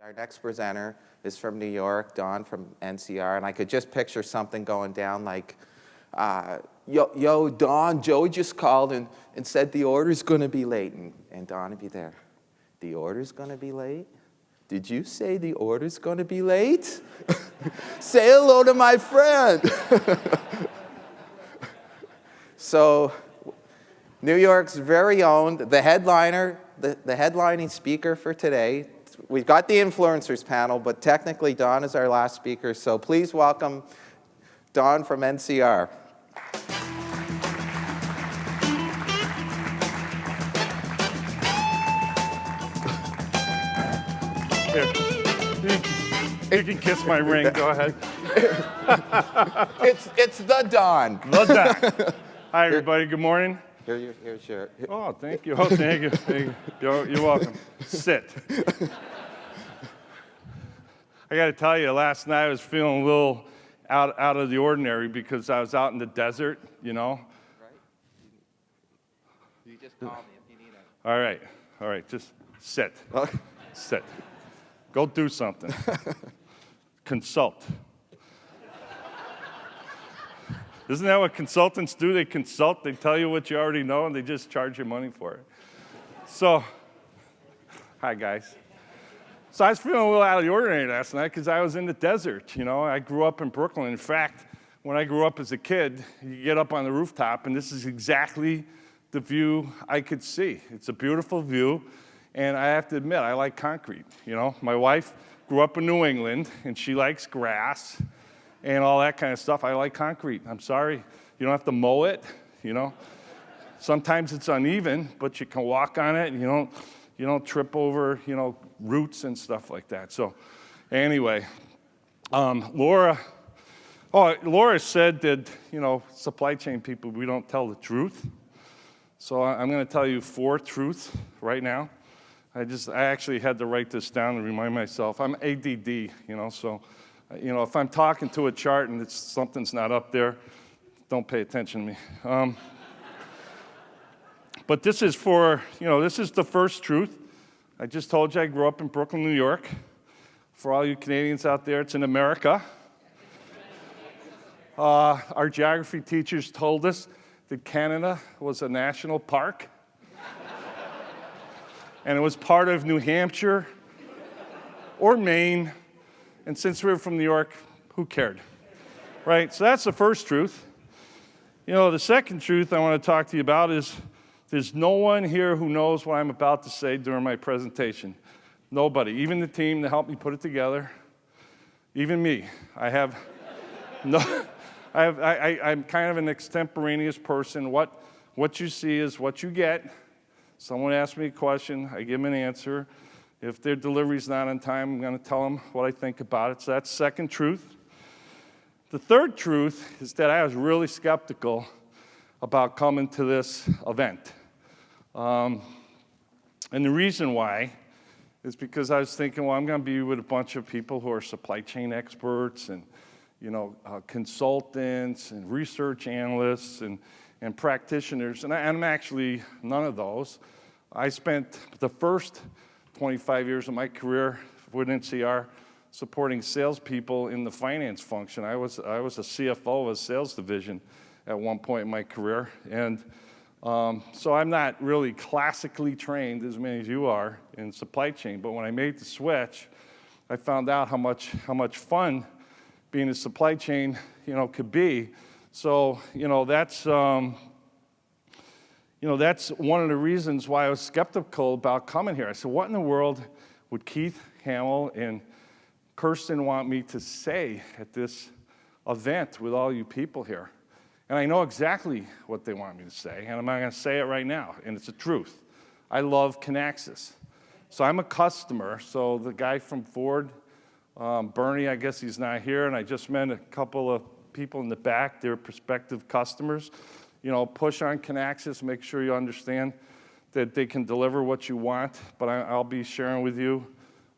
Our next presenter is from New York, Don from NCR, and I could just picture something going down like, yo, Don, Joey just called and said the order's gonna be late, and Don would be there. The order's gonna be late? Did you say the order's gonna be late? Say hello to my friend. So, New York's very own, the headliner, the headlining speaker for today. We've got the influencers panel, but technically Don is our last speaker, so please welcome Don from NCR. Here. You can kiss my ring, go ahead. It's the Don. The Don. Hi, everybody, good morning. Here's your. Oh, thank you. Oh, thank you. Thank you. You're welcome. Sit. I got to tell you, last night I was feeling a little out of the ordinary because I was out in the desert, you know. Right. You just call me if you need it. All right, just sit. Sit. Go do something. Consult. Isn't that what consultants do? They consult, they tell you what you already know, and they just charge you money for it. So, hi guys. So I was feeling a little out of the ordinary last night because I was in the desert, you know. I grew up in Brooklyn. In fact, when I grew up as a kid, you get up on the rooftop, and this is exactly the view I could see. It's a beautiful view, and I have to admit, I like concrete, you know. My wife grew up in New England, and she likes grass and all that kind of stuff. I like concrete. I'm sorry. You don't have to mow it, you know. Sometimes it's uneven, but you can walk on it, and you don't trip over, you know, roots and stuff like that. So anyway, Laura said that, you know, supply chain people, we don't tell the truth. So I'm going to tell you 4 truths right now. I actually had to write this down and remind myself. I'm ADD, you know, so, you know, if I'm talking to a chart and something's not up there, don't pay attention to me. But this is this is the first truth. I just told you I grew up in Brooklyn, New York. For all you Canadians out there, it's in America. Our geography teachers told us that Canada was a national park. And it was part of New Hampshire or Maine. And since we were from New York, who cared? Right? So that's the first truth. You know, the second truth I want to talk to you about is there's no one here who knows what I'm about to say during my presentation. Nobody. Even the team that helped me put it together. Even me. I'm kind of an extemporaneous person. What you see is what you get. Someone asks me a question, I give them an answer. If their delivery's not on time, I'm going to tell them what I think about it. So that's second truth. The third truth is that I was really skeptical about coming to this event. And the reason why is because I was thinking, well, I'm going to be with a bunch of people who are supply chain experts and, you know, consultants and research analysts and practitioners, and I'm actually none of those. I spent the first 25 years of my career with NCR supporting salespeople in the finance function. I was a CFO of a sales division at one point in my career, and so I'm not really classically trained as many as you are in supply chain. But when I made the switch, I found out how much fun being a supply chain, you know, could be. So, you know, that's one of the reasons why I was skeptical about coming here. I said, what in the world would Keith Hamill and Kirsten want me to say at this event with all you people here? And I know exactly what they want me to say, and I'm not going to say it right now, and it's the truth. I love Kinaxis. So I'm a customer, so the guy from Ford, Bernie, I guess he's not here, and I just met a couple of people in the back, they're prospective customers. You know, push on Kinaxis, make sure you understand that they can deliver what you want, but I'll be sharing with you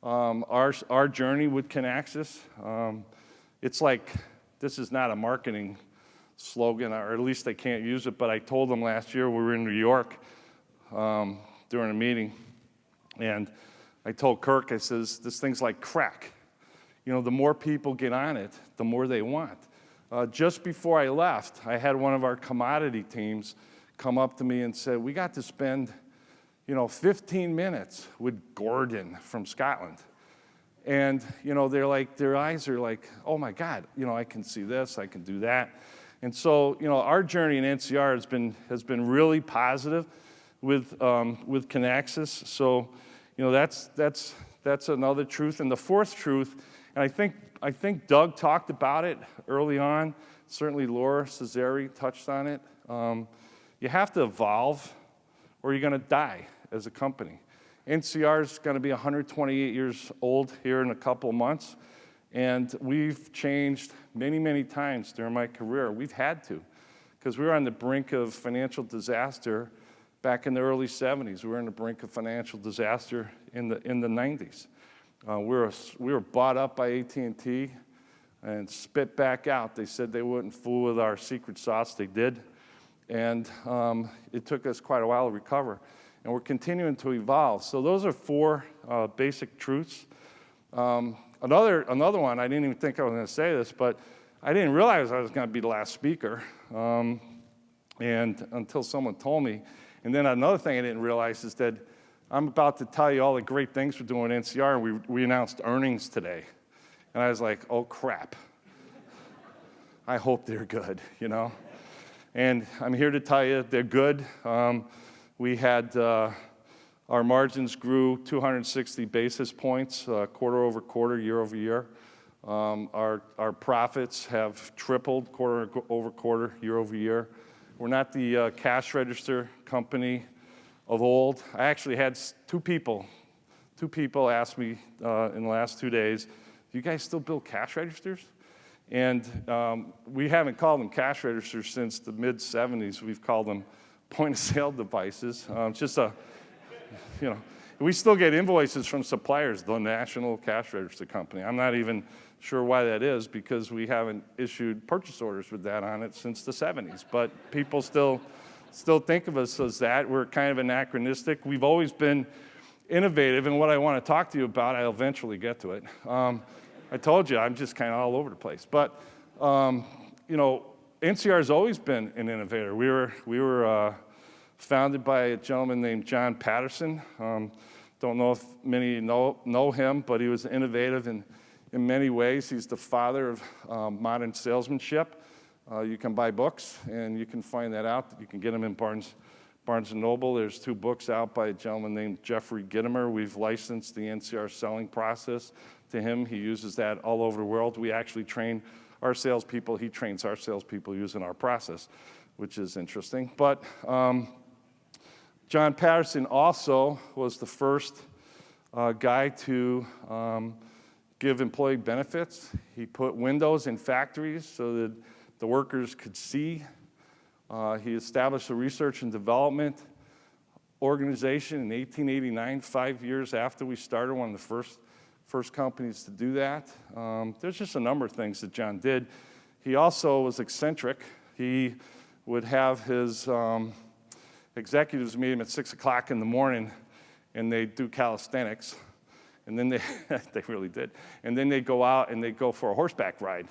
our journey with Kinaxis. It's like, this is not a marketing slogan, or at least I can't use it, but I told them last year we were in New York during a meeting, and I told Kirk, I says, this thing's like crack. You know, the more people get on it, the more they want. Just before I left, I had one of our commodity teams come up to me and said, we got to spend, 15 minutes with Gordon from Scotland. And, they're like, their eyes are like, oh my God, I can see this, I can do that. And so, our journey in NCR has been really positive with Kinaxis. So, that's another truth. And the fourth truth, and I think Doug talked about it early on. Certainly Laura Cesari touched on it. You have to evolve or you're going to die as a company. NCR is going to be 128 years old here in a couple of months. And we've changed many, many times during my career. We've had to, because we were on the brink of financial disaster back in the early 70s. We were on the brink of financial disaster in the 90s. We were bought up by AT&T and spit back out. They said they wouldn't fool with our secret sauce. They did. And it took us quite a while to recover. And we're continuing to evolve. So those are four basic truths. Another one, I didn't even think I was going to say this, but I didn't realize I was going to be the last speaker and until someone told me. And then another thing I didn't realize is that I'm about to tell you all the great things we're doing at NCR, and we announced earnings today. And I was like, oh, crap. I hope they're good, And I'm here to tell you they're good. We had our margins grew 260 basis points quarter over quarter, year over year. Our profits have tripled quarter over quarter, year over year. We're not the cash register company of old. I actually had two people ask me in the last 2 days, do you guys still build cash registers? And we haven't called them cash registers since the mid-'70s. We've called them point-of-sale devices. We still get invoices from suppliers, the National Cash Register Company. I'm not even sure why that is, because we haven't issued purchase orders with that on it since the 70s. But people still think of us as that. We're kind of anachronistic. We've always been innovative, and what I want to talk to you about, I'll eventually get to it. I told you, I'm just kind of all over the place. But, NCR has always been an innovator. We were founded by a gentleman named John Patterson. Don't know if many know him, but he was innovative in many ways. He's the father of modern salesmanship. You can buy books, and you can find that out. You can get them in Barnes & Noble. There's 2 books out by a gentleman named Jeffrey Gitomer. We've licensed the NCR selling process to him. He uses that all over the world. We actually train our salespeople. He trains our salespeople using our process, which is interesting. But John Patterson also was the first guy to give employee benefits. He put windows in factories so that the workers could see. He established a research and development organization in 1889, 5 years after we started, one of the first companies to do that. There's just a number of things that John did. He also was eccentric. He would have his executives meet him at 6 o'clock in the morning, and they'd do calisthenics, and then they really did. And then they'd go out and they'd go for a horseback ride,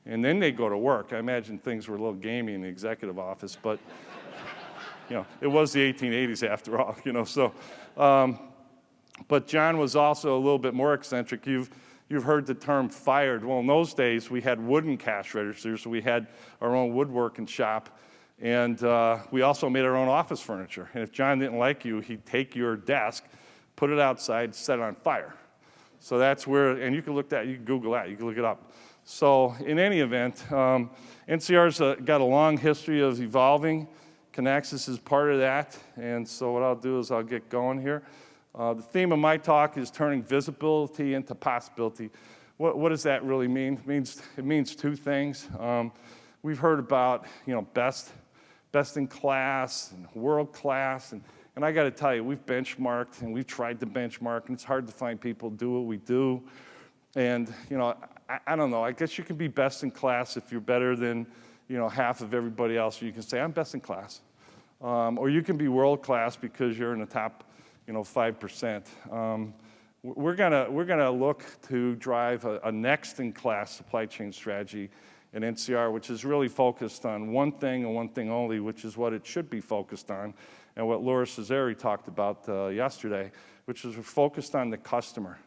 and then they'd go to work. I imagine things were a little gamey in the executive office, but it was the 1880s after all, So, but John was also a little bit more eccentric. You've heard the term fired. Well, in those days we had wooden cash registers. We had our own woodworking shop. And we also made our own office furniture. And if John didn't like you, he'd take your desk, put it outside, set it on fire. So that's where, and you can look that, you can Google that, you can look it up. So in any event, NCR's got a long history of evolving. Kinaxis is part of that. And so what I'll do is I'll get going here. The theme of my talk is turning visibility into possibility. What does that really mean? It means 2 things. We've heard about, best in class and world class, and I got to tell you, we've benchmarked and we've tried to benchmark, and it's hard to find people who do what we do. And I don't know. I guess you can be best in class if you're better than half of everybody else. You can say I'm best in class, or you can be world class because you're in the top 5%. we're gonna look to drive a next-in-class supply chain strategy in NCR, which is really focused on one thing and one thing only, which is what it should be focused on, and what Laura Cesari talked about yesterday, which is we're focused on the customer.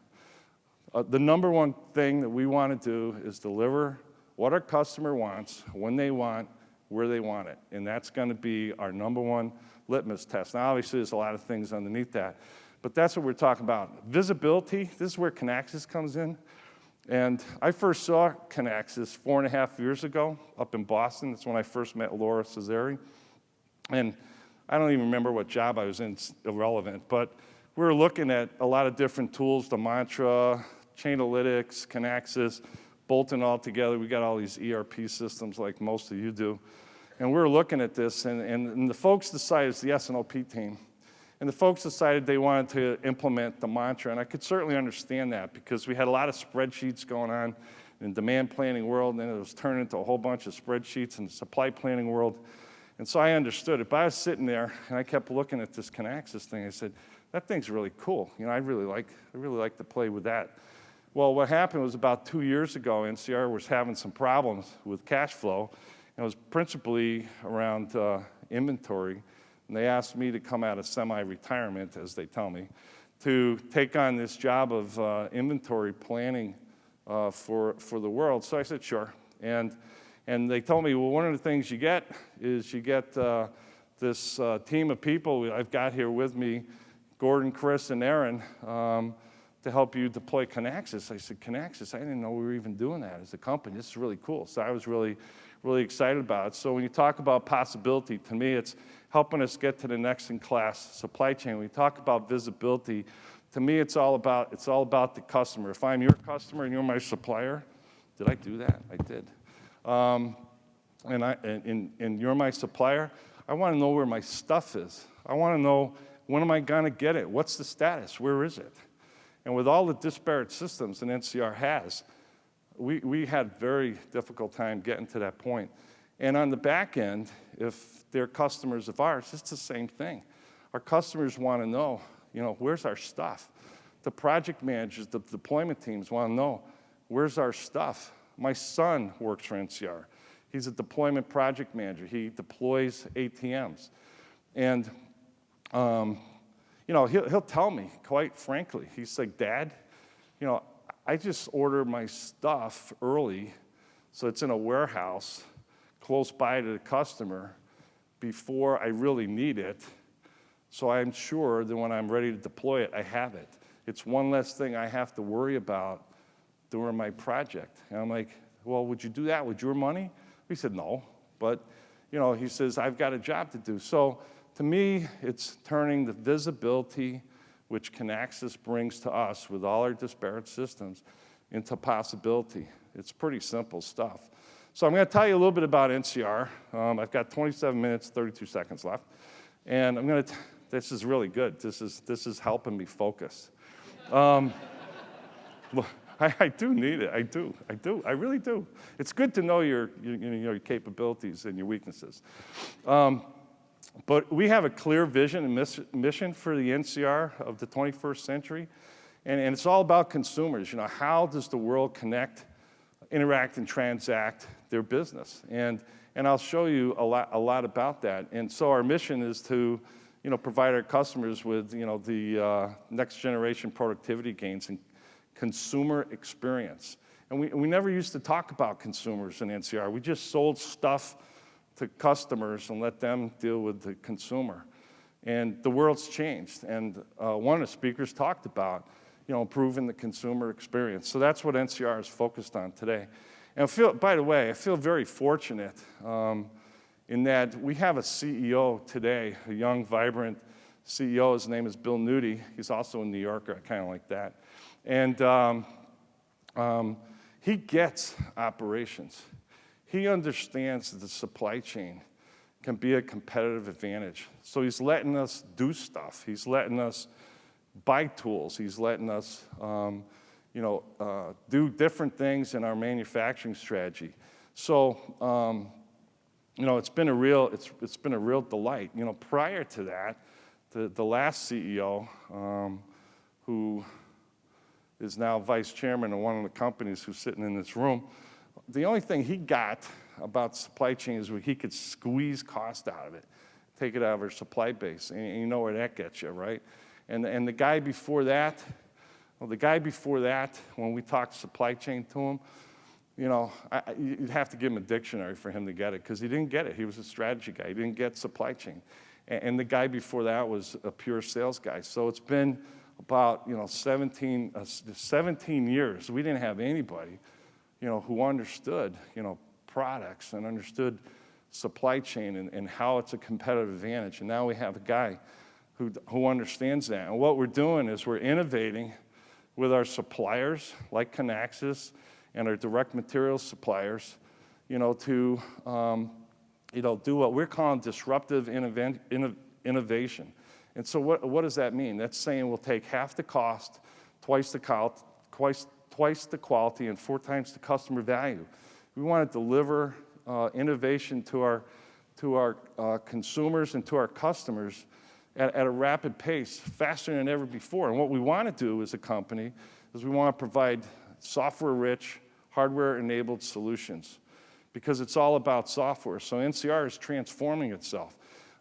The number one thing that we want to do is deliver what our customer wants, when they want, where they want it. And that's going to be our number one litmus test. Now, obviously, there's a lot of things underneath that, but that's what we're talking about. Visibility, this is where Kinaxis comes in. And I first saw Kinaxis 4.5 years ago up in Boston. That's when I first met Laura Cesari. And I don't even remember what job I was in, it's irrelevant, but we were looking at a lot of different tools, the Mantra, Chainalytics, Kinaxis, bolting all together. We got all these ERP systems like most of you do. And we were looking at this, and the folks decided, it's the S&OP team, and the folks decided they wanted to implement the Mantra, and I could certainly understand that because we had a lot of spreadsheets going on in the demand planning world, and then it was turned into a whole bunch of spreadsheets in the supply planning world. And so I understood it, but I was sitting there, and I kept looking at this Kinaxis thing. I said, that thing's really cool. You know, I really like to play with that. Well, what happened was about 2 years ago, NCR was having some problems with cash flow, and it was principally around inventory. And they asked me to come out of semi-retirement, as they tell me, to take on this job of inventory planning for the world. So I said, sure. And they told me, well, one of the things you get is you get this team of people I've got here with me, Gordon, Chris, and Aaron, to help you deploy Kinaxis. I said, Kinaxis? I didn't know we were even doing that as a company. This is really cool. So I was really excited about it. So when you talk about possibility, to me, it's helping us get to the next in class supply chain. When you talk about visibility, to me, it's all about the customer. If I'm your customer and you're my supplier, did I do that? I did. And you're my supplier, I want to know where my stuff is. I want to know, when am I going to get it? What's the status? Where is it? And with all the disparate systems that NCR has, we had very difficult time getting to that point. And on the back end, if they're customers of ours, it's the same thing. Our customers want to know, where's our stuff? The project managers, the deployment teams want to know, where's our stuff? My son works for NCR. He's a deployment project manager. He deploys ATMs. And he'll tell me, quite frankly, he's like, Dad, I just order my stuff early so it's in a warehouse close by to the customer before I really need it, so I'm sure that when I'm ready to deploy it, I have it. It's one less thing I have to worry about during my project. And I'm like, well, would you do that with your money? He said, no, but he says, I've got a job to do. So to me, it's turning the visibility which Kinaxis brings to us with all our disparate systems into possibility. It's pretty simple stuff. So I'm going to tell you a little bit about NCR. I've got 27 minutes, 32 seconds left. And I'm going to, this is really good. This is helping me focus. I do need it. I do. I really do. It's good to know your capabilities and your weaknesses. But we have a clear vision and mission for the NCR of the 21st century, and it's all about consumers. How does the world connect, interact, and transact their business? And I'll show you a lot about that. And so our mission is to, provide our customers with, the next generation productivity gains and consumer experience. And we never used to talk about consumers in NCR. We just sold stuff to customers and let them deal with the consumer. And the world's changed. And one of the speakers talked about, improving the consumer experience. So that's what NCR is focused on today. And by the way, I feel very fortunate in that we have a CEO today, a young, vibrant CEO. His name is Bill Nudi. He's also a New Yorker. I kind of like that. And he gets operations. He understands that the supply chain can be a competitive advantage. So he's letting us do stuff. He's letting us buy tools. He's letting us, do different things in our manufacturing strategy. So, it's been a real delight. Prior to that, the last CEO, who is now vice chairman of one of the companies who's sitting in this room. The only thing he got about supply chain is where he could squeeze cost out of it, take it out of our supply base, and you know where that gets you, right? And the guy before that, when we talked supply chain to him, you know, you'd have to give him a dictionary for him to get it, because he didn't get it. He was a strategy guy. He didn't get supply chain. And the guy before that was a pure sales guy. So it's been about, you know, 17 years. We didn't have anybody, you know, who understood, you know, products and understood supply chain and how it's a competitive advantage. And now we have a guy who understands that. And what we're doing is we're innovating with our suppliers, like Kinaxis, and our direct materials suppliers, you know, to do what we're calling disruptive innovation. And so what does that mean? That's saying we'll take half the cost, twice the quality, and 4 times the customer value. We want to deliver innovation to our consumers and to our customers at a rapid pace, faster than ever before. And what we want to do as a company is we want to provide software-rich, hardware-enabled solutions, because it's all about software. So NCR is transforming itself.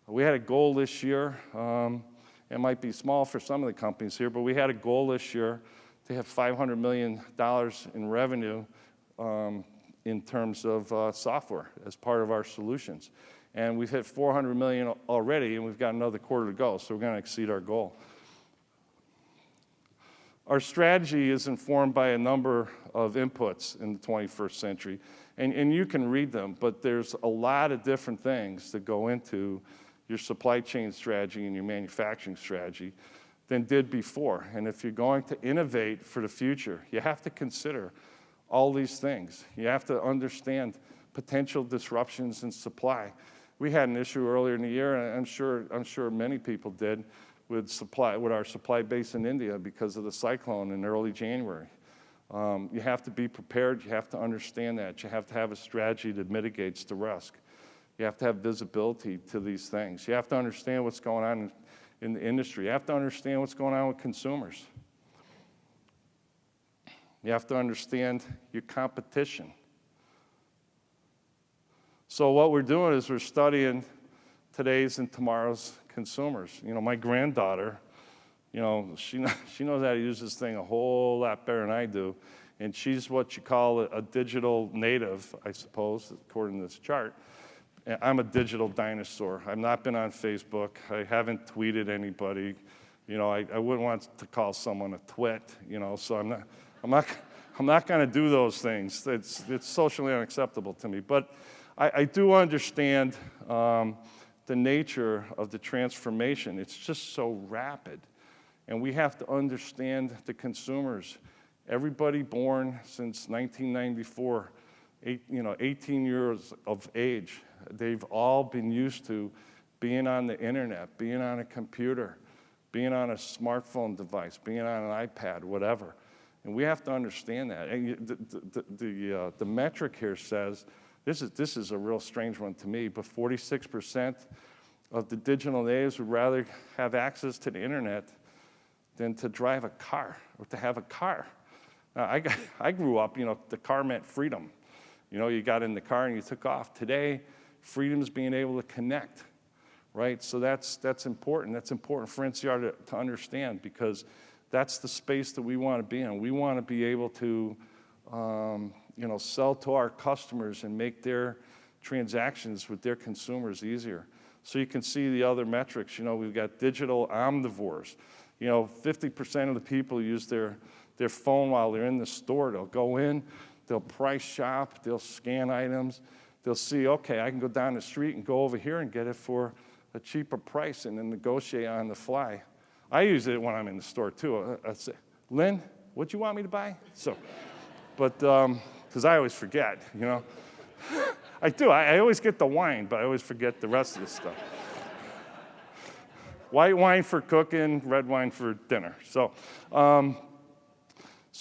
We had a goal this year. It might be small for some of the companies here, but we had a goal this year to have $500 million in revenue in terms of software as part of our solutions. And we've hit $400 million already, and we've got another quarter to go, so we're going to exceed our goal. Our strategy is informed by a number of inputs in the 21st century, and you can read them, but there's a lot of different things that go into your supply chain strategy and your manufacturing strategy than did before. And if you're going to innovate for the future, you have to consider all these things. You have to understand potential disruptions in supply. We had an issue earlier in the year, and I'm sure many people did, with our supply base in India because of the cyclone in early January. You have to be prepared. You have to understand that. You have to have a strategy that mitigates the risk. You have to have visibility to these things. You have to understand what's going on in the industry. You have to understand what's going on with consumers. You have to understand your competition. So what we're doing is we're studying today's and tomorrow's consumers. You know, my granddaughter, you know, she knows how to use this thing a whole lot better than I do, and she's what you call a digital native, I suppose, according to this chart. I'm a digital dinosaur. I've not been on Facebook. I haven't tweeted anybody. You know, I wouldn't want to call someone a twit. You know, so I'm not going to do those things. It's socially unacceptable to me. But I do understand the nature of the transformation. It's just so rapid, and we have to understand the consumers. Everybody born since 1994, 18 years of age, they've all been used to being on the internet, being on a computer, being on a smartphone device, being on an iPad, whatever. And we have to understand that. And the metric here says, this is a real strange one to me, but 46% of the digital natives would rather have access to the internet than to drive a car or to have a car. Now, I grew up, you know, the car meant freedom. You know, you got in the car and you took off. Today, freedom is being able to connect, right? So that's important. That's important for NCR to understand, because that's the space that we want to be in. We want to be able to, sell to our customers and make their transactions with their consumers easier. So you can see the other metrics. You know, we've got digital omnivores. You know, 50% of the people use their phone while they're in the store. They'll go in, they'll price shop, they'll scan items, they'll see, okay, I can go down the street and go over here and get it for a cheaper price and then negotiate on the fly. I use it when I'm in the store too. I say, Lynn, what do you want me to buy? So, but, because I always forget, you know. I do, I always get the wine, but I always forget the rest of the stuff. White wine for cooking, red wine for dinner. So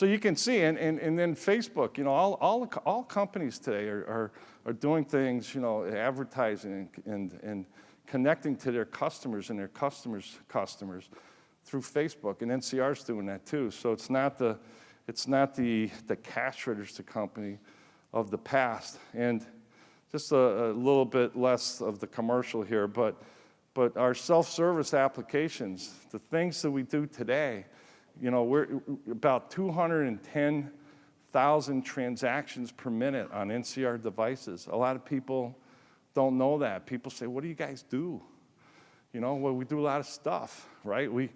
you can see, and then Facebook, you know, all companies today are doing things, you know, advertising and connecting to their customers and their customers' customers through Facebook, and NCR's doing that too. So it's not the It's not the cash register company of the past. And just a little bit less of the commercial here, but our self-service applications, the things that we do today, we're about 210,000 transactions per minute on NCR devices. A lot of people don't know that. People say, what do you guys do? Well, we do a lot of stuff, right? We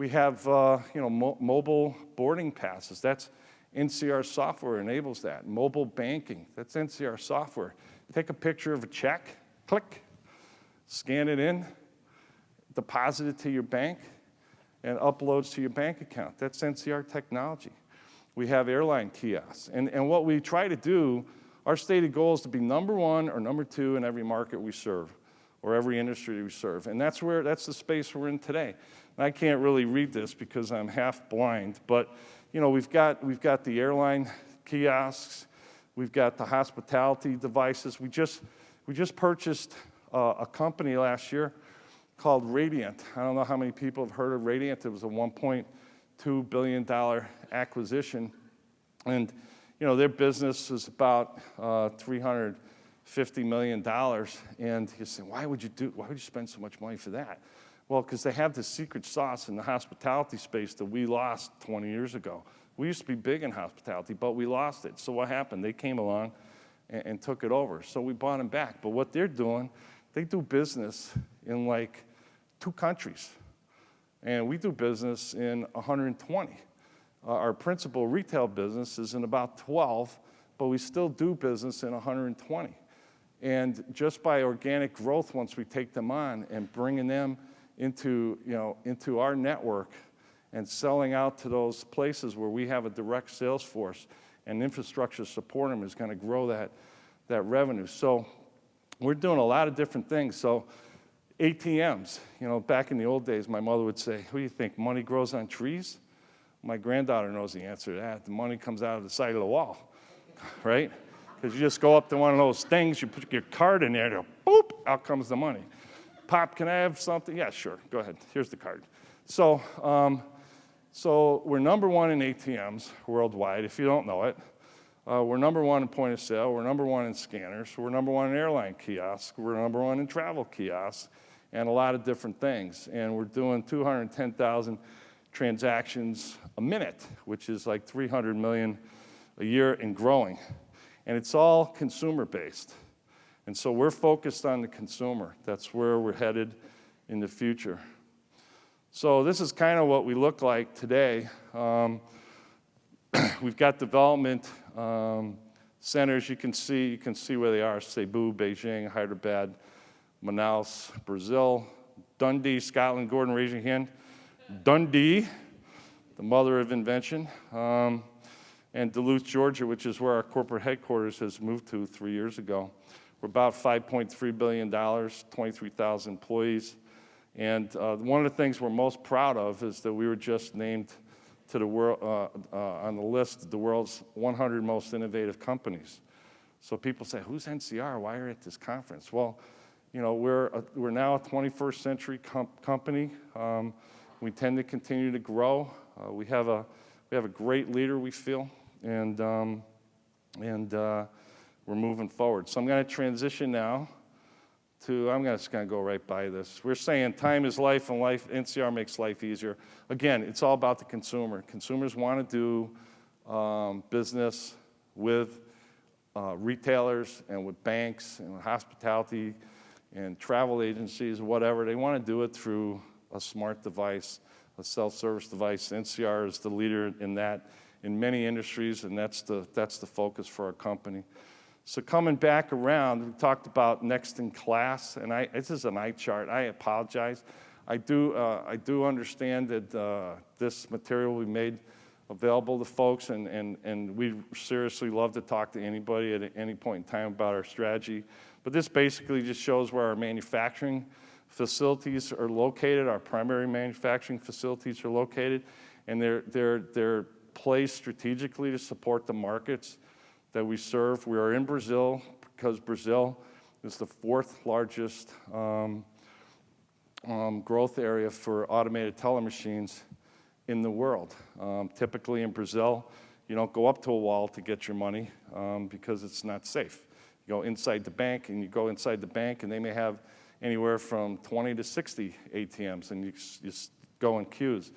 have, mobile boarding passes. That's NCR software enables that. Mobile banking, that's NCR software. Take a picture of a check, click, scan it in, deposit it to your bank, and uploads to your bank account. That's NCR technology. We have airline kiosks. And what we try to do, our stated goal is to be number one or number two in every market we serve, or every industry we serve. And that's the space we're in today. And I can't really read this because I'm half blind, but we've got the airline kiosks, we've got the hospitality devices. We just purchased a company last year called Radiant. I don't know how many people have heard of Radiant. It was a $1.2 billion acquisition. And, their business is about $350 million. And you say, why would you spend so much money for that? Well, because they have this secret sauce in the hospitality space that we lost 20 years ago. We used to be big in hospitality, but we lost it. So what happened? They came along and took it over. So we bought them back. But what they're doing, they do business in like 2 countries. And we do business in 120. Our principal retail business is in about 12, but we still do business in 120. And just by organic growth, once we take them on and bringing them into our network and selling out to those places where we have a direct sales force and infrastructure to support them is going to grow that revenue. So we're doing a lot of different things. So ATMs, back in the old days, my mother would say, who do you think, money grows on trees? My granddaughter knows the answer to that. The money comes out of the side of the wall, right? Because you just go up to one of those things, you put your card in there, boop, out comes the money. Pop, can I have something? Yeah, sure, go ahead, here's the card. So we're number one in ATMs worldwide, if you don't know it. We're number one in point of sale, we're number one in scanners, we're number one in airline kiosks, we're number one in travel kiosks, and a lot of different things. And we're doing 210,000 transactions a minute, which is like 300 million a year and growing. And it's all consumer-based. And so we're focused on the consumer. That's where we're headed in the future. So this is kind of what we look like today. We've got development centers. You can see where they are: Cebu, Beijing, Hyderabad, Manaus, Brazil, Dundee, Scotland. Gordon, raise your hand. Dundee, the mother of invention, and Duluth, Georgia, which is where our corporate headquarters has moved to 3 years ago. We're about $5.3 billion, 23,000 employees. And one of the things we're most proud of is that we were just named to the world on the list of the world's 100 most innovative companies. So people say, who's NCR? Why are you at this conference? Well, we're now a 21st century company. We tend to continue to grow. We have a great leader, we feel, and we're moving forward. So I'm going to transition now to, I'm just going to go right by this. We're saying time is life, and NCR makes life easier. Again, it's all about the consumer. Consumers want to do business with retailers and with banks and with hospitality and travel agencies, whatever. They want to do it through a smart device, a self-service device. NCR is the leader in that in many industries, and that's the focus for our company. So coming back around, we talked about next in class, and this is an eye chart. I apologize. I do understand that this material we made available to folks, and we seriously love to talk to anybody at any point in time about our strategy. But this basically just shows where our manufacturing facilities are located. Our primary manufacturing facilities are located, and they're placed strategically to support the markets that we serve. We are in Brazil because Brazil is the 4th largest growth area for automated teller machines in the world. Typically in Brazil, You don't go up to a wall to get your money because it's not safe. You go inside the bank, and you go inside the bank, and they may have anywhere from 20 to 60 ATMs, and you go in queues.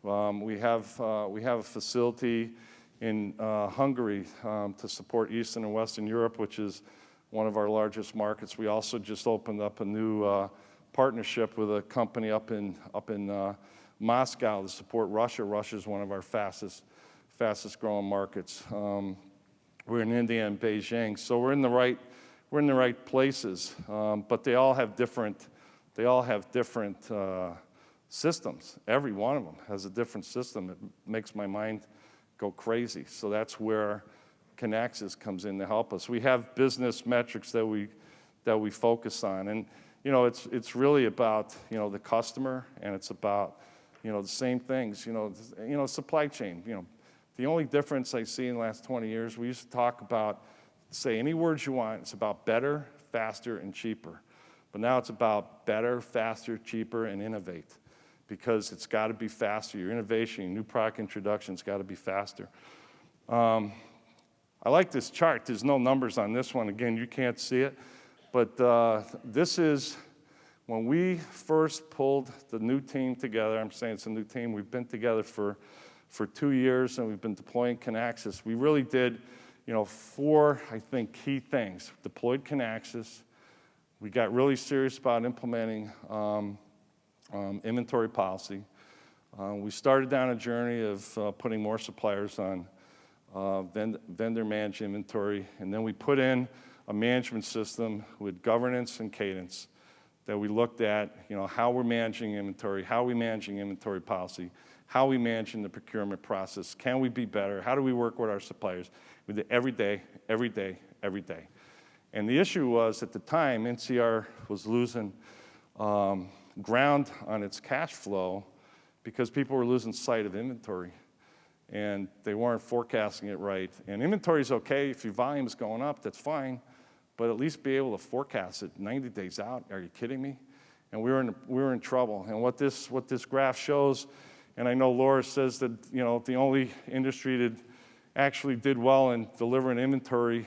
We have a facility in Hungary to support Eastern and Western Europe, which is one of our largest markets. We also just opened up a new partnership with a company up in Moscow to support Russia. Russia is one of our fastest growing markets. We're in India and Beijing, so we're in the right places. But they all have different systems. Every one of them has a different system. It makes my mind go crazy. So that's where Kinaxis comes in to help us. We have business metrics that we focus on, and it's really about the customer, and it's about the same things. Supply chain. The only difference I see in the last 20 years, we used to talk about, say any words you want. It's about better, faster, and cheaper. But now it's about better, faster, cheaper, and innovate, because it's got to be faster. Your innovation, your new product introduction's got to be faster. I like this chart. There's no numbers on this one. Again, you can't see it. But this is when we first pulled the new team together. I'm saying it's a new team. We've been together for 2 years, and we've been deploying Kinaxis. We really did, 4, I think, key things. Deployed Kinaxis. We got really serious about implementing inventory policy. We started down a journey of putting more suppliers on vendor-managed inventory, and then we put in a management system with governance and cadence that we looked at, how we're managing inventory, how we're managing inventory policy, how we managing the procurement process, can we be better, how do we work with our suppliers. We did every day, every day, every day. And the issue was, at the time, NCR was losing ground on its cash flow because people were losing sight of inventory, and they weren't forecasting it right. And inventory is okay. If your volume is going up, that's fine, but at least be able to forecast it 90 days out. Are you kidding me? And we were in trouble. And what this graph shows, and I know Laura says that the only industry that actually did well in delivering inventory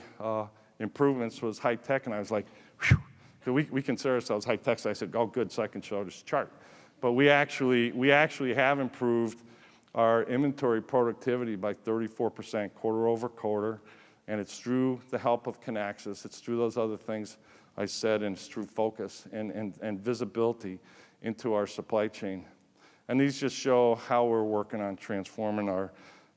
improvements was high tech, and I was like, whew. We consider ourselves high tech, so I said, oh, good, so I can show this chart. But we actually have improved our inventory productivity by 34% quarter over quarter, and it's through the help of Kinaxis. It's through those other things I said, and it's through focus and visibility into our supply chain. And these just show how we're working on transforming our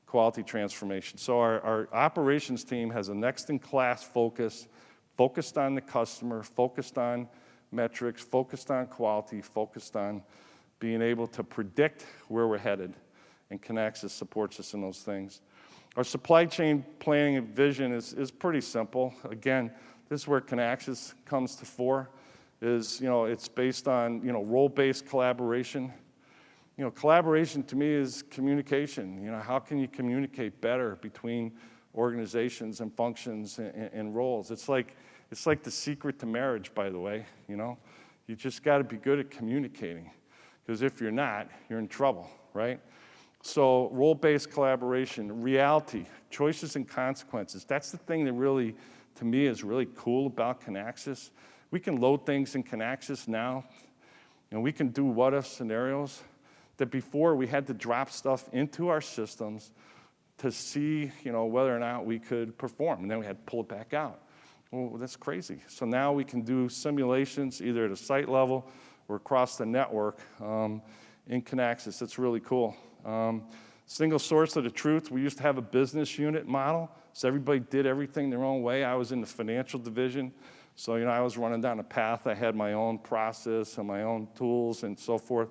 quality transformation. So our operations team has a next-in-class focus, focused on the customer, focused on metrics, focused on quality, focused on being able to predict where we're headed, and Kinaxis supports us in those things. Our supply chain planning and vision is pretty simple. Again, this is where Kinaxis comes to fore. It's based on role-based collaboration. Collaboration to me is communication. How can you communicate better between organizations and functions and roles? It's like the secret to marriage, by the way. You just got to be good at communicating, because if you're not, you're in trouble, right? So role-based collaboration, reality, choices and consequences. That's the thing that really, to me, is really cool about Kinaxis. We can load things in Kinaxis now, and we can do what-if scenarios that before we had to drop stuff into our systems to see, whether or not we could perform, and then we had to pull it back out. Well, that's crazy. So now we can do simulations either at a site level or across the network in Kinaxis. That's really cool. Single source of the truth. We used to have a business unit model, so everybody did everything their own way. I was in the financial division, so I was running down a path. I had my own process and my own tools and so forth.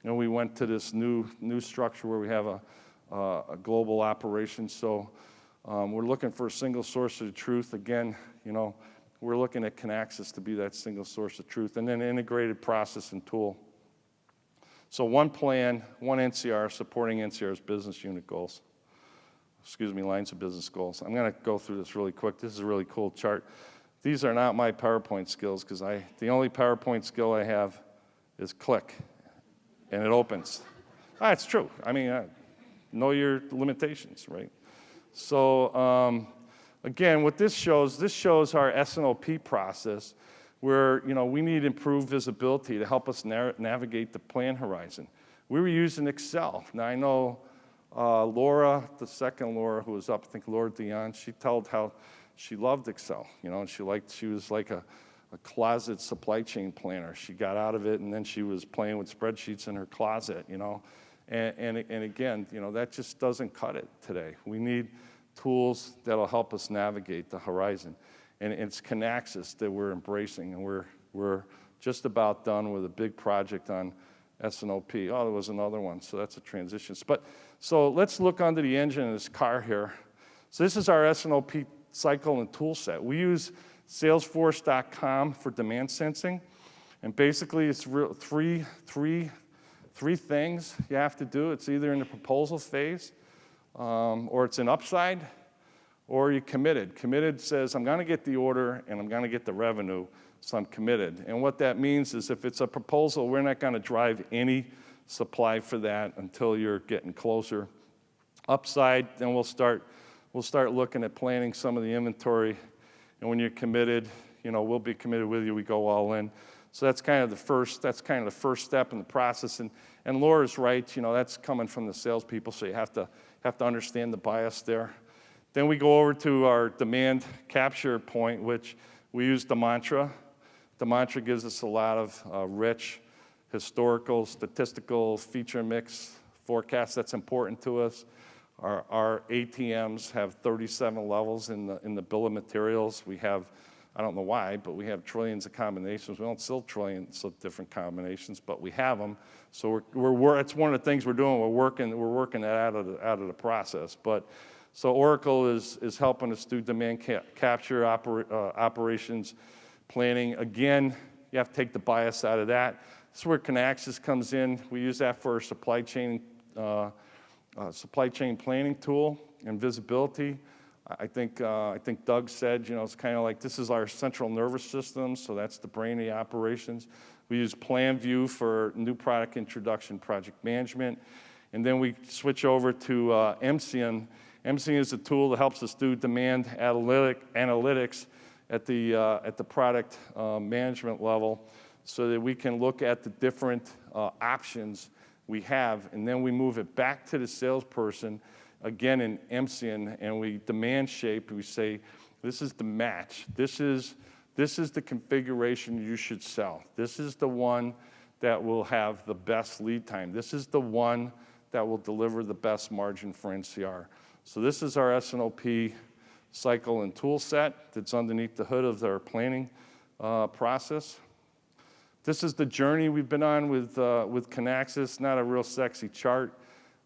We went to this new structure where we have a global operation. So we're looking for a single source of the truth. Again, we're looking at Kinaxis to be that single source of truth, and then integrated process and tool. So one plan, one NCR, supporting NCR's business unit goals. Lines of business goals. I'm going to go through this really quick. This is a really cool chart. These are not my PowerPoint skills, because the only PowerPoint skill I have is click, and it opens. It's true. Know your limitations, right? So again, what this shows our S&OP process where, we need improved visibility to help us navigate the plan horizon. We were using Excel. Now, I know Laura, the second Laura who was up, I think Laura Dion, she told how she loved Excel, and she was like a closet supply chain planner. She got out of it, and then she was playing with spreadsheets in her closet, And again, that just doesn't cut it today. We need tools that'll help us navigate the horizon. And it's Kinaxis that we're embracing, and we're just about done with a big project on S&OP. Oh, there was another one, so that's a transition. So let's look under the engine of this car here. So this is our S&OP cycle and tool set. We use Salesforce.com for demand sensing, and basically it's three things you have to do. It's either in the proposal phase, or it's an upside, or you're committed. Committed says, I'm going to get the order, and I'm going to get the revenue, so I'm committed. And what that means is if it's a proposal, we're not going to drive any supply for that until you're getting closer. Upside, then we'll start looking at planning some of the inventory. And when you're committed, we'll be committed with you. We go all in. So that's kind of the first step in the process. And Laura's right, that's coming from the salespeople, so you have to understand the bias there. Then we go over to our demand capture point, which we use the mantra. The mantra gives us a lot of rich historical, statistical feature mix forecasts. That's important to us. Our ATMs have 37 levels in the bill of materials. We have, I don't know why, but we have trillions of combinations. We don't sell trillions of different combinations, but we have them. So it's one of the things we're doing. We're working that out of the process. So Oracle is helping us do demand capture, operations planning. Again, you have to take the bias out of that. This is where Kinaxis comes in. We use that for our supply chain planning tool and visibility. I think Doug said, it's kind of like this is our central nervous system, so that's the brain of the operations. We use PlanView for new product introduction, project management, and then we switch over to MCN. MCN is a tool that helps us do demand analytics at the product management level, so that we can look at the different options we have, and then we move it back to the salesperson, again in MCN, and we demand shape. We say, this is the match. This is the configuration you should sell. This is the one that will have the best lead time. This is the one that will deliver the best margin for NCR. So this is our S&OP cycle and tool set that's underneath the hood of our planning process. This is the journey we've been on with Kinaxis. Not a real sexy chart,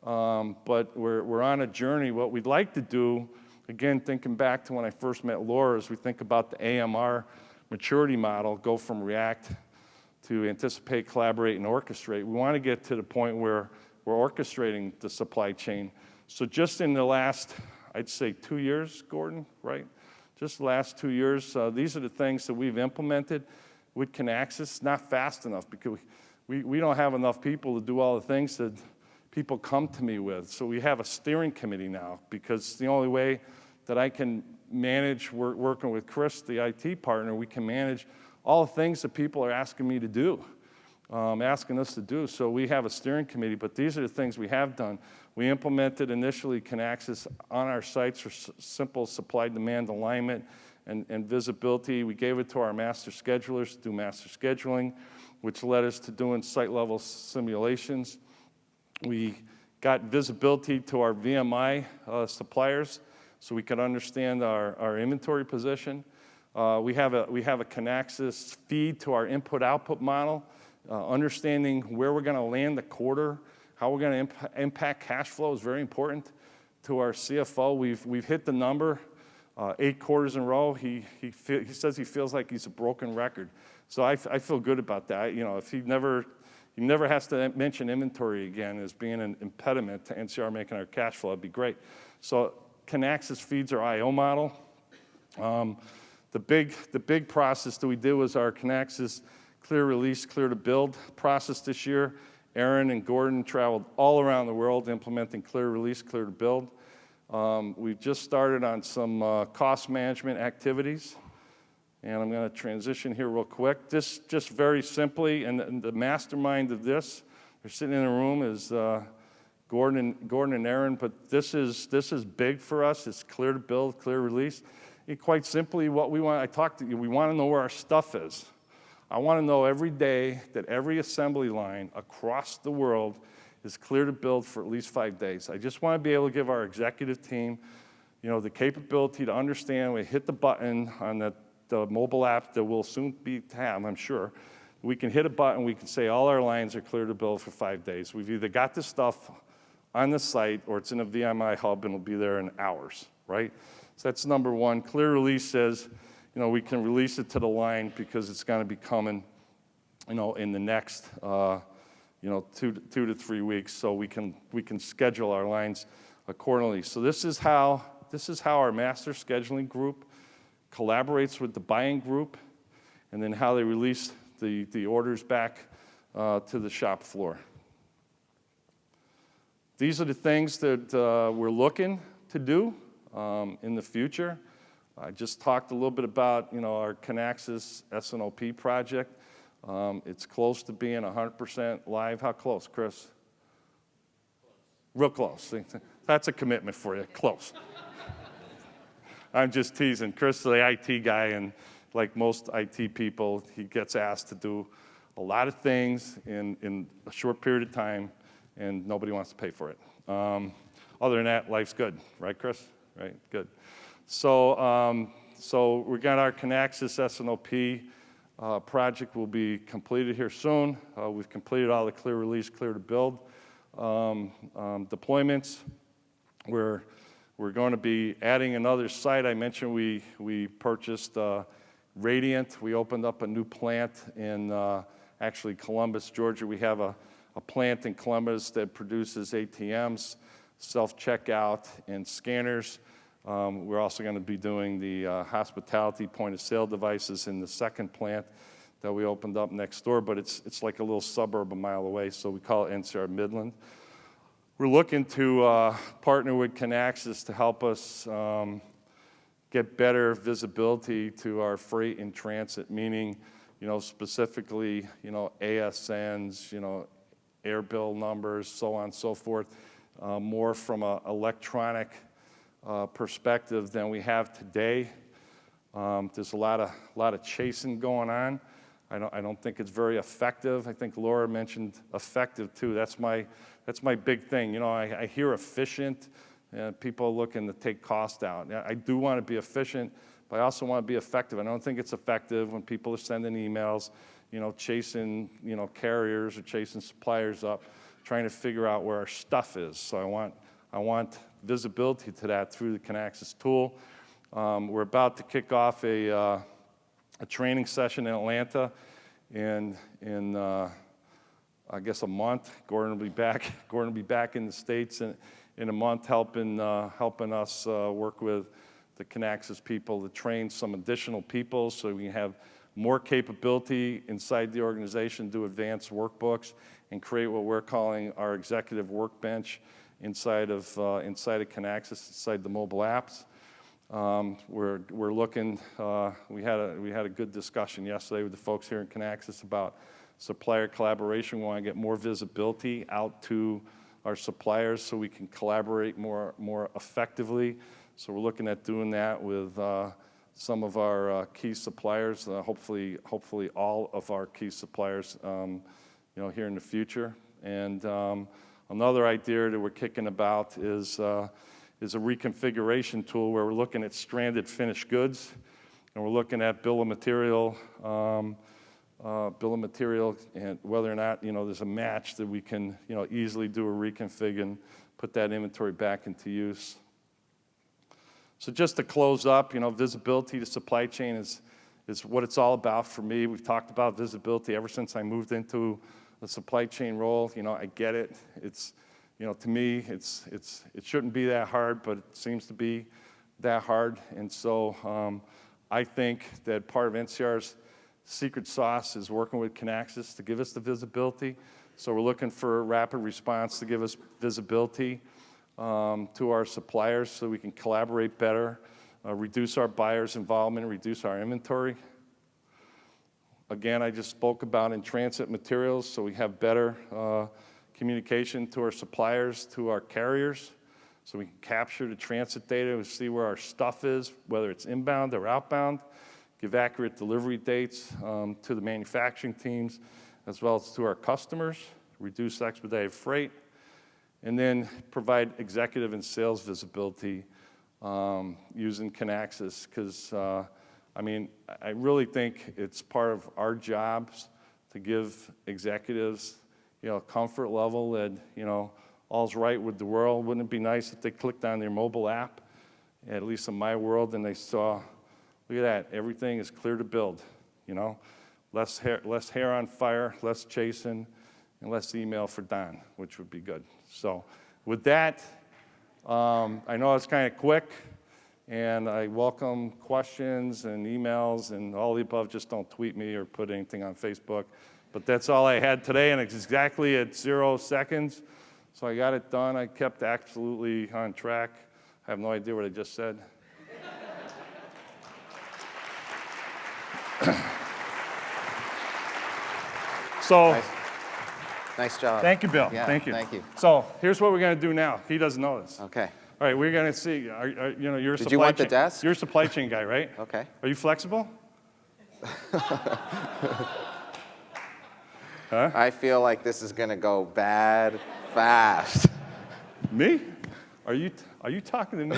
but we're on a journey. What we'd like to do, again, thinking back to when I first met Laura, is we think about the AMR maturity model, go from react to anticipate, collaborate, and orchestrate. We want to get to the point where we're orchestrating the supply chain. So just in the last, I'd say 2 years, Gordon, right? Just the last 2 years, these are the things that we've implemented with Kinaxis. Not fast enough because we don't have enough people to do all the things that people come to me with. So we have a steering committee now, because the only way that I can manage, working with Chris, the IT partner, we can manage all the things that people are asking me to do, asking us to do. So we have a steering committee, but these are the things we have done. We implemented initially Kinaxis on our sites for simple supply-demand alignment and visibility. We gave it to our master schedulers to do master scheduling, which led us to doing site-level simulations. We got visibility to our VMI suppliers, so we could understand our inventory position. We have a Kinaxis feed to our input-output model, understanding where we're going to land the quarter, how we're going to impact cash flow is very important to our CFO. We've hit the number 8 quarters in a row. He says he feels like he's a broken record. So I feel good about that. If he never has to mention inventory again as being an impediment to NCR making our cash flow, it'd be great. So Kinaxis feeds our IO model. The big process that we did was our Kinaxis clear release, clear to build process this year. Aaron and Gordon traveled all around the world implementing clear release, clear to build. We've just started on some cost management activities, and I'm going to transition here real quick. This just very simply, and the mastermind of this, they're sitting in a room, is Gordon and Aaron, but this is big for us. It's clear to build, clear release. And quite simply, what we want, I talked to you, we want to know where our stuff is. I want to know every day that every assembly line across the world is clear to build for at least 5 days. I just want to be able to give our executive team, the capability to understand. We hit the button on the mobile app that will soon be have, I'm sure. We can hit a button, we can say all our lines are clear to build for 5 days. We've either got this stuff on the site or it's in a VMI hub and it'll be there in hours, right? So that's number one. Clear release says, we can release it to the line because it's going to be coming, in the next, 2 to 3 weeks. So we can schedule our lines accordingly. So this is how our master scheduling group collaborates with the buying group, and then how they release the orders back to the shop floor. These are the things that we're looking to do in the future. I just talked a little bit about our Kinaxis S&OP project. It's close to being 100% live. How close, Chris? Real close. That's a commitment for you. Close. I'm just teasing. Chris is the IT guy, and like most IT people, he gets asked to do a lot of things in a short period of time, and nobody wants to pay for it. Other than that, life's good. Right, Chris? Right, good. So we got our Kinaxis S&OP project will be completed here soon. We've completed all the clear release, clear to build deployments. We're going to be adding another site. I mentioned we purchased Radiant. We opened up a new plant in actually Columbus, Georgia. We have a plant in Columbus that produces ATMs, self-checkout, and scanners. We're also going to be doing the hospitality point-of-sale devices in the second plant that we opened up next door, but it's like a little suburb a mile away, so we call it NCR Midland. We're looking to partner with Kinaxis to help us get better visibility to our freight in transit, meaning, specifically, ASNs, air bill numbers, so on and so forth, more from an electronic perspective than we have today. There's a lot of chasing going on. I don't think it's very effective. I think Laura mentioned effective too. That's my big thing. I hear efficient. People looking to take cost out. I do want to be efficient, but I also want to be effective. I don't think it's effective when people are sending emails, chasing carriers or chasing suppliers up, trying to figure out where our stuff is. So I want visibility to that through the Kinaxis tool. We're about to kick off a training session in Atlanta in I guess a month. Gordon will be back. Gordon will be back in the States in a month, helping us work with the Kinaxis people to train some additional people so we can have more capability inside the organization, do advanced workbooks, and create what we're calling our executive workbench inside of Kinaxis, inside the mobile apps. We're looking. We had a good discussion yesterday with the folks here in Kinaxis about supplier collaboration. We want to get more visibility out to our suppliers so we can collaborate more effectively. So we're looking at doing that with some of our key suppliers. Hopefully all of our key suppliers, here in the future. And another idea that we're kicking about is a reconfiguration tool where we're looking at stranded finished goods, and we're looking at bill of material, and whether or not there's a match that we can easily do a reconfig and put that inventory back into use. So just to close up, visibility to supply chain is what it's all about for me. We've talked about visibility ever since I moved into the supply chain role. I get it. It's to me, it shouldn't be that hard, but it seems to be that hard. And so I think that part of NCR's secret sauce is working with Kinaxis to give us the visibility. So we're looking for rapid response to give us visibility. to our suppliers so we can collaborate better, reduce our buyers' involvement, reduce our inventory. Again, I just spoke about in-transit materials, so we have better communication to our suppliers, to our carriers, so we can capture the transit data and see where our stuff is, whether it's inbound or outbound, give accurate delivery dates to the manufacturing teams, as well as to our customers, reduce expedited freight, and then provide executive and sales visibility using Kinaxis, because I mean, I really think it's part of our jobs to give executives, comfort level that, all's right with the world. Wouldn't it be nice if they clicked on their mobile app, at least in my world, and they saw, look at that, everything is clear to build, less hair on fire, less chasing, and less email for Don, which would be good. So with that, I know it's kind of quick, and I welcome questions and emails and all the above. Just don't tweet me or put anything on Facebook. But that's all I had today, and it's exactly at 0 seconds. So I got it done. I kept absolutely on track. I have no idea what I just said. So, Nice job. Thank you, Bill. Yeah, thank you. Thank you. So here's what we're going to do now. He doesn't know this. Okay. All right, we're going to see. You're a Did supply you want the chain- desk? You're a supply chain guy, right? Okay. Are you flexible? I feel like this is going to go bad fast. Me? Are you talking to me?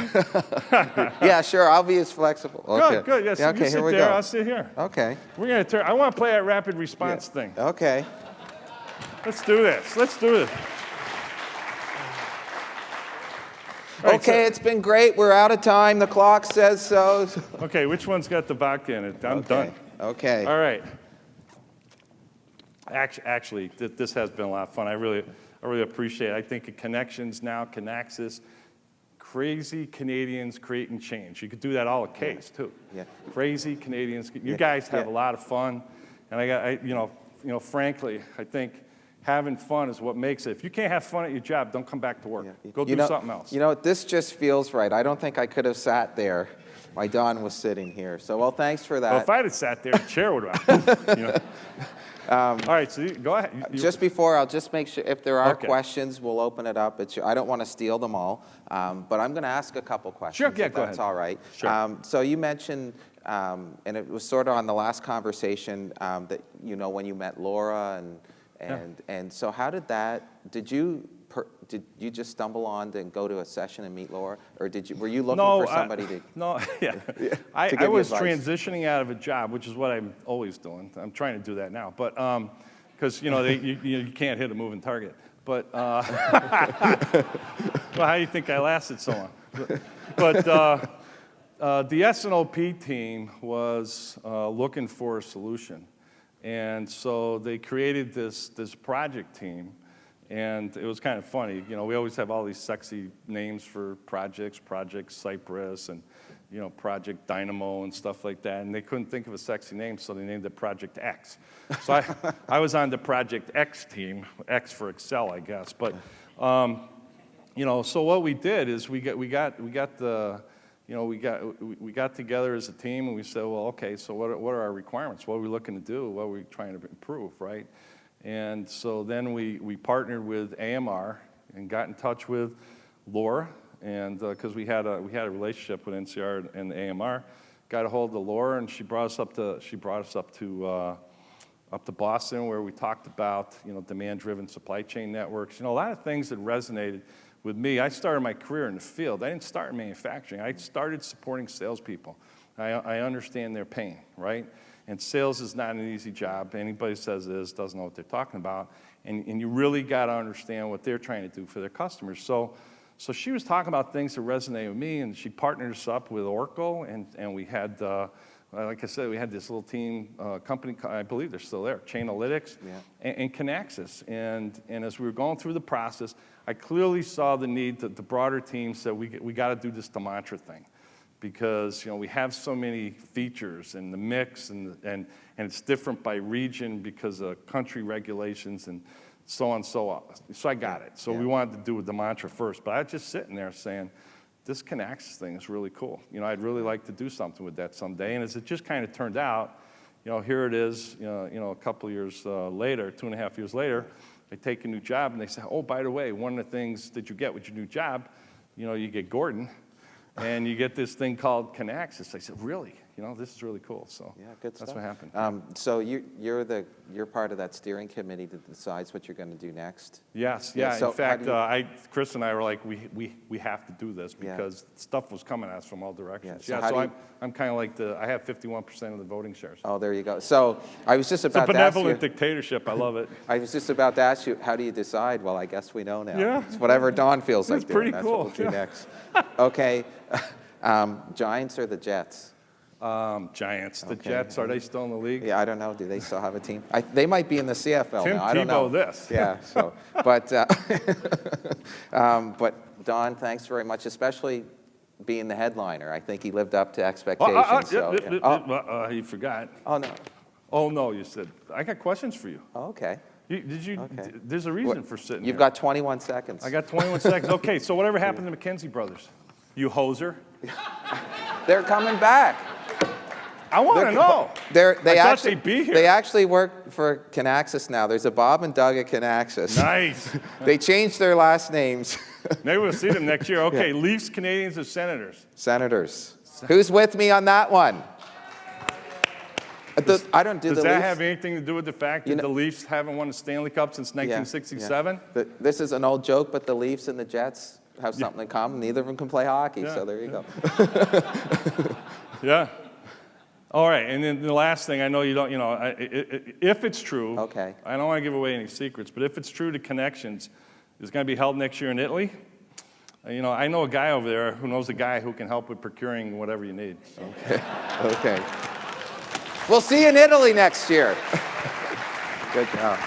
Yeah, sure. I'll be as flexible. Okay. Good. Yes. Yeah, You okay, sit here we there. go. I'll sit here. Okay. We're going to turn. I want to play that rapid response thing. Okay. Let's do this. All right, Okay, it's been great. We're out of time. The clock says so. Okay, which one's got the vodka in it? I'm done. Okay. All right. Actually, this has been a lot of fun. I really appreciate it. I think of Kinexions now, Kinaxis, crazy Canadians creating change. You could do that all at Case too. Yeah. Crazy Canadians. You guys have a lot of fun, and frankly, I think having fun is what makes it. If you can't have fun at your job, don't come back to work. Yeah. Go do something else. This just feels right. I don't think I could have sat there while Don was sitting here. So, well, thanks for that. Well, if I'd have sat there, the chair would have. All right, so go ahead. Just before, I'll just make sure, if there are Okay. questions, we'll open it up. I don't want to steal them all, but I'm going to ask a couple questions. Sure, yeah, if go that's ahead. all right. Sure. So you mentioned, and it was sort of on the last conversation, that, when you met Laura, and so how did that, did you just stumble on and go to a session and meet Laura, or were you looking for somebody to? No, yeah. to I give you was advice? transitioning out of a job, which is what I'm always doing. I'm trying to do that now, but because you can't hit a moving target. But well, how do you think I lasted so long? But the S&OP team was looking for a solution, and so they created this project team. And it was kind of funny, we always have all these sexy names for projects, Project Cypress and, Project Dynamo and stuff like that. And they couldn't think of a sexy name, so they named it Project X. So I was on the Project X team, X for Excel, I guess. But, so what we did is we got together as a team and we said, well, okay, so what are our requirements? What are we looking to do? What are we trying to improve, right? And so then we partnered with AMR and got in touch with Laura, and because we had a relationship with NCR and AMR, got a hold of Laura, and she brought us up to Boston, where we talked about demand-driven supply chain networks. A lot of things that resonated with me. I started my career in the field. I didn't start in manufacturing. I started supporting salespeople. I understand their pain, right? And sales is not an easy job. Anybody who says it is doesn't know what they're talking about. And you really got to understand what they're trying to do for their customers. So she was talking about things that resonate with me, and she partnered us up with Oracle, and we had, like I said, we had this little team company, I believe they're still there, Chainalytics, and Kinaxis. And as we were going through the process, I clearly saw the need that the broader team said, we got to do this mantra thing. Because we have so many features in the mix, and it's different by region because of country regulations, and so on, so on. So I got it. So we wanted to do the mantra first, but I was just sitting there saying, this Kinaxis thing is really cool. You know, I'd really like to do something with that someday. And as it just kind of turned out, you know, here it is, you know, a couple years later, 2.5 years later, I take a new job and they say, oh, by the way, one of the things that you get with your new job, you know, you get Gordon and you get this thing called Kinaxis. I said, really? You know, this is really cool. So yeah, good stuff. That's what happened. So you're part of that steering committee that decides what you're going to do next? Yes, yeah. So in fact, Chris and I were like, we have to do this because stuff was coming at us from all directions. Yeah, so I'm kind of like I have 51% of the voting shares. Oh, there you go. So I was just It's a about to ask benevolent you. dictatorship. I love it. I was just about to ask you, how do you decide? Well, I guess we know now. Yeah. It's whatever Don feels like That's doing. pretty That's cool. what we'll do next. Okay. Giants or the Jets? Giants. The Okay. Jets, are they still in the league? Yeah, I don't know. Do they still have a team? They might be in the CFL Tim now. I don't know. Tebow this. Yeah. So, but Don, thanks very much, especially being the headliner. I think he lived up to expectations. You forgot. Oh no. Oh no, you said. I got questions for you. Oh, okay. Okay. There's a reason for sitting You've here. got 21 seconds. I got 21 seconds. Okay, so whatever happened to McKenzie Brothers? You hoser. They're coming back. I want to know. They thought actually they'd be here. They actually work for Kinaxis now. There's a Bob and Doug at Kinaxis. Nice. They changed their last names. Maybe we'll see them next year. Okay, Leafs, Canadians, or Senators? Senators. Who's with me on that one? I don't do the Does that Leafs. have anything to do with the fact that the Leafs haven't won a Stanley Cup since 1967? Yeah. This is an old joke, but the Leafs and the Jets have something in common. Neither of them can play hockey, so there you go. Yeah. All right, and then the last thing, I know you don't, you know, if it's true, Okay. I don't want to give away any secrets, but if it's true, the Kinexions is going to be held next year in Italy. You know, I know a guy over there who knows a guy who can help with procuring whatever you need. So. Okay. We'll see you in Italy next year. Good job.